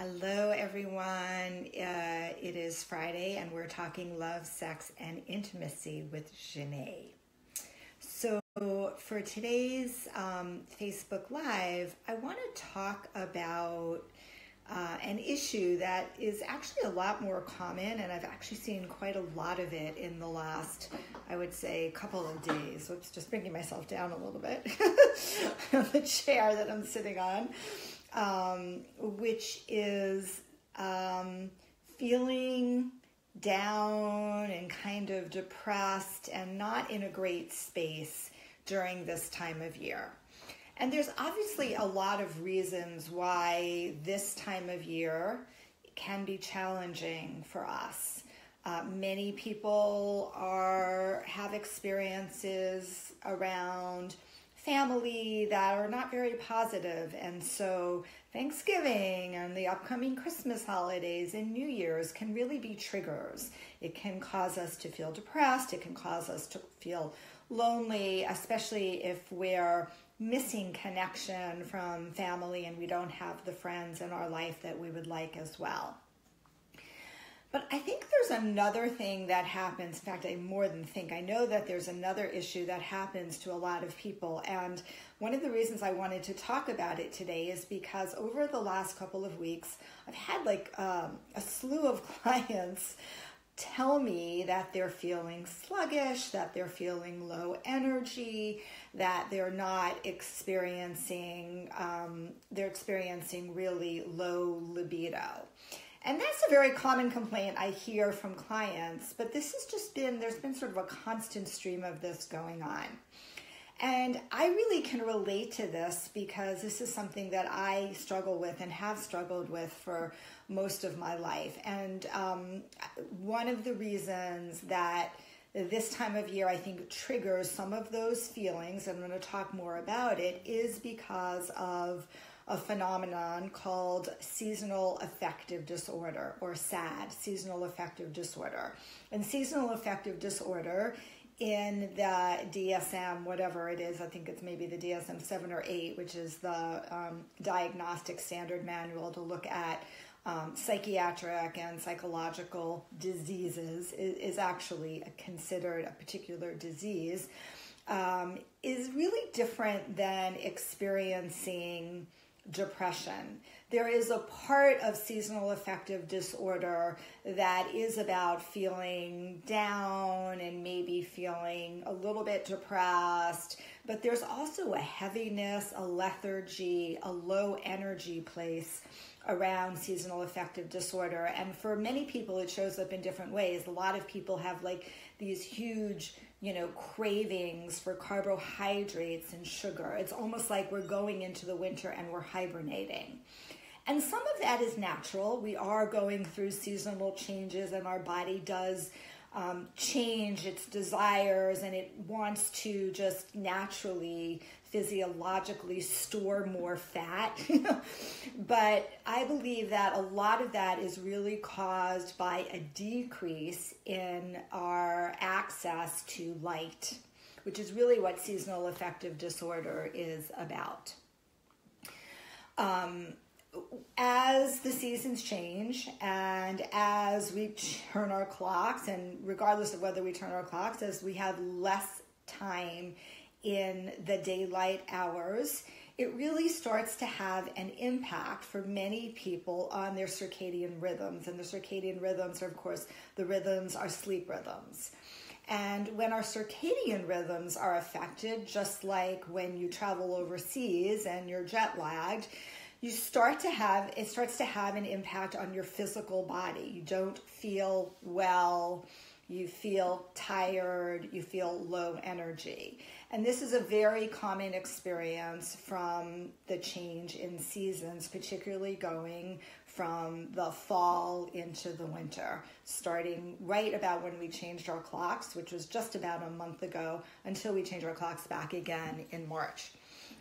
Hello, everyone. It is Friday, and we're talking love, sex, and intimacy with Xanet. So, for today's Facebook Live, I want to talk about an issue that is actually a lot more common, and I've actually seen quite a lot of it in the last, I would say, couple of days. Whoops, just bringing myself down a little bit on the chair that I'm sitting on. Which is feeling down and kind of depressed and not in a great space during this time of year. And there's obviously a lot of reasons why this time of year can be challenging for us. Many people have experiences around family that are not very positive, and so Thanksgiving and the upcoming Christmas holidays and New Year's can really be triggers. It can cause us to feel depressed, it can cause us to feel lonely, especially if we're missing connection from family and we don't have the friends in our life that we would like as well. But I think there's another thing that happens. In fact, I more than think. I know that there's another issue that happens to a lot of people. And one of the reasons I wanted to talk about it today is because over the last couple of weeks, I've had a slew of clients tell me that they're feeling sluggish, that they're feeling low energy, that they're not experiencing, they're experiencing really low libido. And that's a very common complaint I hear from clients, but there's been sort of a constant stream of this going on. And I really can relate to this because this is something that I struggle with and have struggled with for most of my life. And one of the reasons that this time of year I think triggers some of those feelings, and I'm going to talk more about it, is because of a phenomenon called seasonal affective disorder, or SAD, seasonal affective disorder. And seasonal affective disorder in the DSM, whatever it is, I think it's maybe the DSM 7 or 8, which is the diagnostic standard manual to look at psychiatric and psychological diseases, is actually considered a particular disease, is really different than experiencing depression. There is a part of seasonal affective disorder that is about feeling down and maybe feeling a little bit depressed, but there's also a heaviness, a lethargy, a low energy place around seasonal affective disorder. And for many people, it shows up in different ways. A lot of people have these huge cravings for carbohydrates and sugar. It's almost like we're going into the winter and we're hibernating. And some of that is natural. We are going through seasonal changes, and our body does change its desires, and it wants to just naturally, physiologically store more fat. But I believe that a lot of that is really caused by a decrease in our access to light, which is really what seasonal affective disorder is about. As the seasons change and as we turn our clocks, and regardless of whether we turn our clocks, as we have less time in the daylight hours, it really starts to have an impact for many people on their circadian rhythms. And the circadian rhythms are, of course, the rhythms are sleep rhythms. And when our circadian rhythms are affected, just like when you travel overseas and you're jet lagged, it starts to have an impact on your physical body. You don't feel well, you feel tired, you feel low energy. And this is a very common experience from the change in seasons, particularly going from the fall into the winter, starting right about when we changed our clocks, which was just about a month ago, until we changed our clocks back again in March.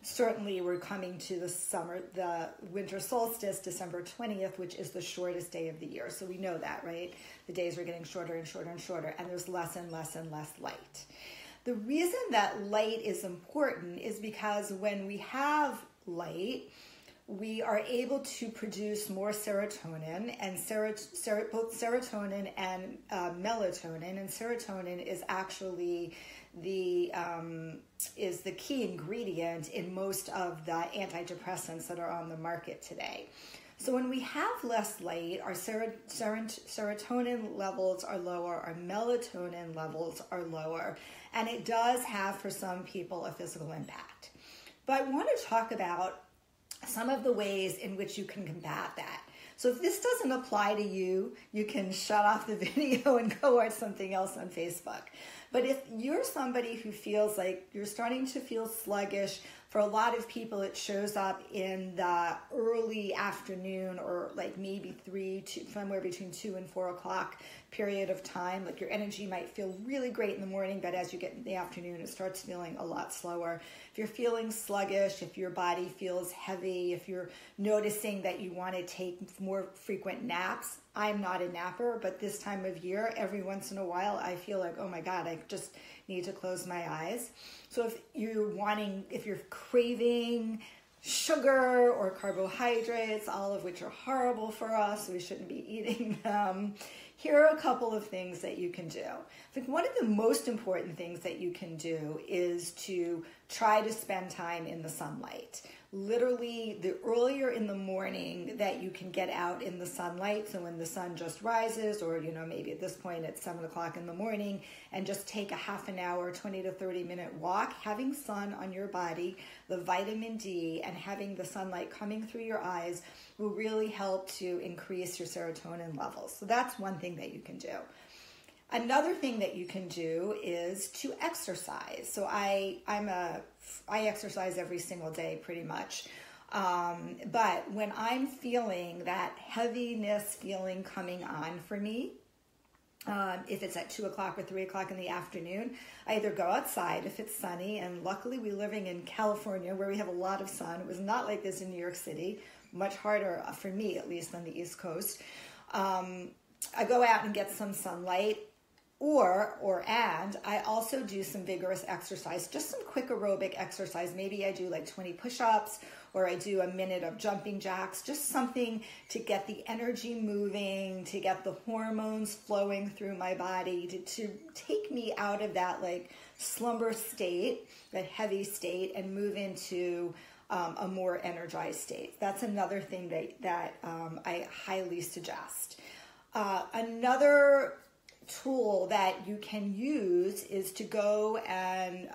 Certainly, we're coming to the winter solstice, December 20th, which is the shortest day of the year. So we know that, right? The days are getting shorter and shorter and shorter, and there's less and less and less light. The reason that light is important is because when we have light, we are able to produce more serotonin, and both serotonin and melatonin. And serotonin is actually the key ingredient in most of the antidepressants that are on the market today. So when we have less light, our serotonin levels are lower, our melatonin levels are lower, and it does have, for some people, a physical impact. But I want to talk about some of the ways in which you can combat that. So if this doesn't apply to you, you can shut off the video and go watch something else on Facebook. But if you're somebody who feels like you're starting to feel sluggish, for a lot of people it shows up in the early afternoon, or like maybe somewhere between 2 and 4 o'clock period of time. Like your energy might feel really great in the morning, but as you get in the afternoon, it starts feeling a lot slower. If you're feeling sluggish, if your body feels heavy, if you're noticing that you want to take more frequent naps. I'm not a napper, but this time of year, every once in a while, I feel like, oh my God, I just need to close my eyes. So if you're craving sugar or carbohydrates, all of which are horrible for us, we shouldn't be eating them, here are a couple of things that you can do. I think one of the most important things that you can do is to try to spend time in the sunlight. Literally, the earlier in the morning that you can get out in the sunlight, so when the sun just rises, or maybe at this point it's 7 o'clock in the morning, and just take a half an hour, 20 to 30 minute walk, having sun on your body, the vitamin D, and having the sunlight coming through your eyes will really help to increase your serotonin levels. So that's one thing that you can do. Another thing that you can do is to exercise. So I exercise every single day pretty much. But when I'm feeling that heaviness feeling coming on for me, if it's at 2 o'clock or 3 o'clock in the afternoon, I either go outside if it's sunny, and luckily we're living in California where we have a lot of sun. It was not like this in New York City, much harder for me at least on the East Coast. I go out and get some sunlight. And I also do some vigorous exercise, just some quick aerobic exercise. Maybe I do like 20 push-ups, or I do a minute of jumping jacks, just something to get the energy moving, to get the hormones flowing through my body, to take me out of that like slumber state, that heavy state, and move into a more energized state. That's another thing that I highly suggest. Another tool that you can use is to go and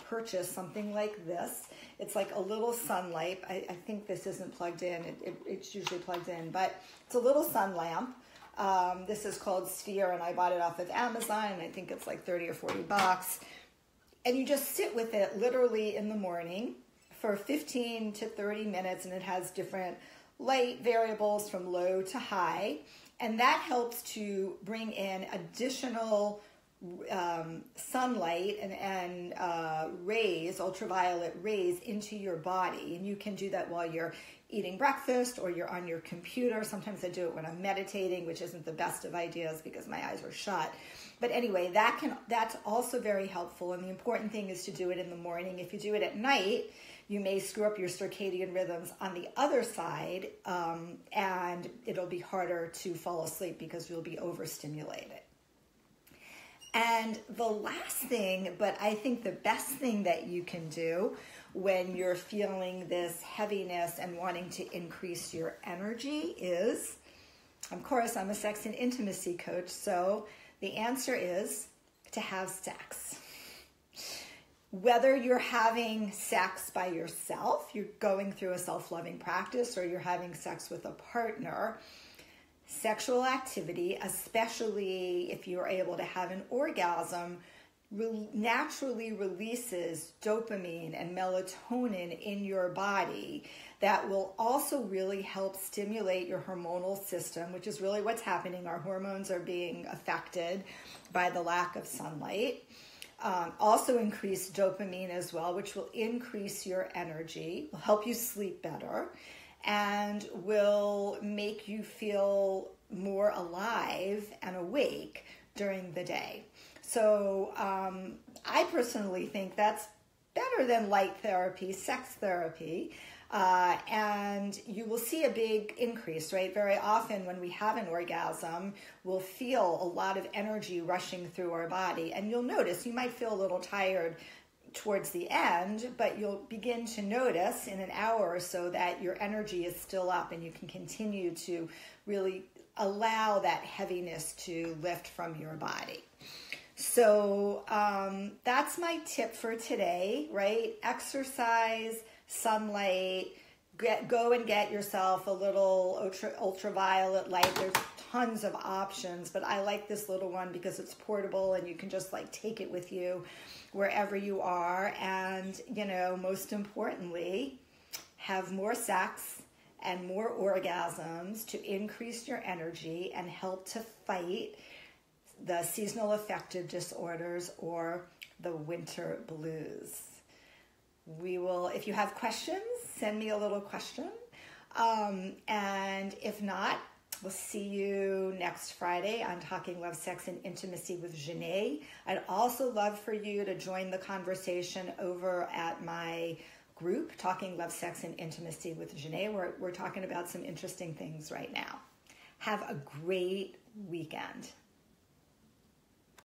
purchase something like this. It's like a little sunlight. I think this isn't plugged in. It's usually plugged in, but it's a little sun lamp. This is called Sphere, and I bought it off of Amazon, and I think it's like 30 or 40 bucks. And you just sit with it literally in the morning for 15 to 30 minutes, and it has different light variables from low to high. And that helps to bring in additional sunlight and rays, ultraviolet rays, into your body. And you can do that while you're eating breakfast or you're on your computer. Sometimes I do it when I'm meditating, which isn't the best of ideas because my eyes are shut. But anyway, that's also very helpful. And the important thing is to do it in the morning. If you do it at night, you may screw up your circadian rhythms on the other side, and it'll be harder to fall asleep because you'll be overstimulated. And the last thing, but I think the best thing that you can do when you're feeling this heaviness and wanting to increase your energy is, of course, I'm a sex and intimacy coach, so the answer is to have sex. Whether you're having sex by yourself, you're going through a self-loving practice, or you're having sex with a partner, sexual activity, especially if you're able to have an orgasm, naturally releases dopamine and melatonin in your body that will also really help stimulate your hormonal system, which is really what's happening. Our hormones are being affected by the lack of sunlight. Also increase dopamine as well, which will increase your energy, will help you sleep better, and will make you feel more alive and awake during the day. So I personally think that's better than light therapy, sex therapy. And you will see a big increase, right? Very often when we have an orgasm, we'll feel a lot of energy rushing through our body. And you'll notice you might feel a little tired towards the end, but you'll begin to notice in an hour or so that your energy is still up and you can continue to really allow that heaviness to lift from your body. So that's my tip for today, right? Exercise, sunlight, go and get yourself a little ultraviolet light. There's tons of options, but I like this little one because it's portable and you can just like take it with you wherever you are. And, you know, most importantly, have more sex and more orgasms to increase your energy and help to fight the seasonal affective disorders or the winter blues. We will, if you have questions, send me a little question. And if not, we'll see you next Friday on Talking Love, Sex, and Intimacy with Xanet. I'd also love for you to join the conversation over at my group, Talking Love, Sex, and Intimacy with Xanet. We're talking about some interesting things right now. Have a great weekend.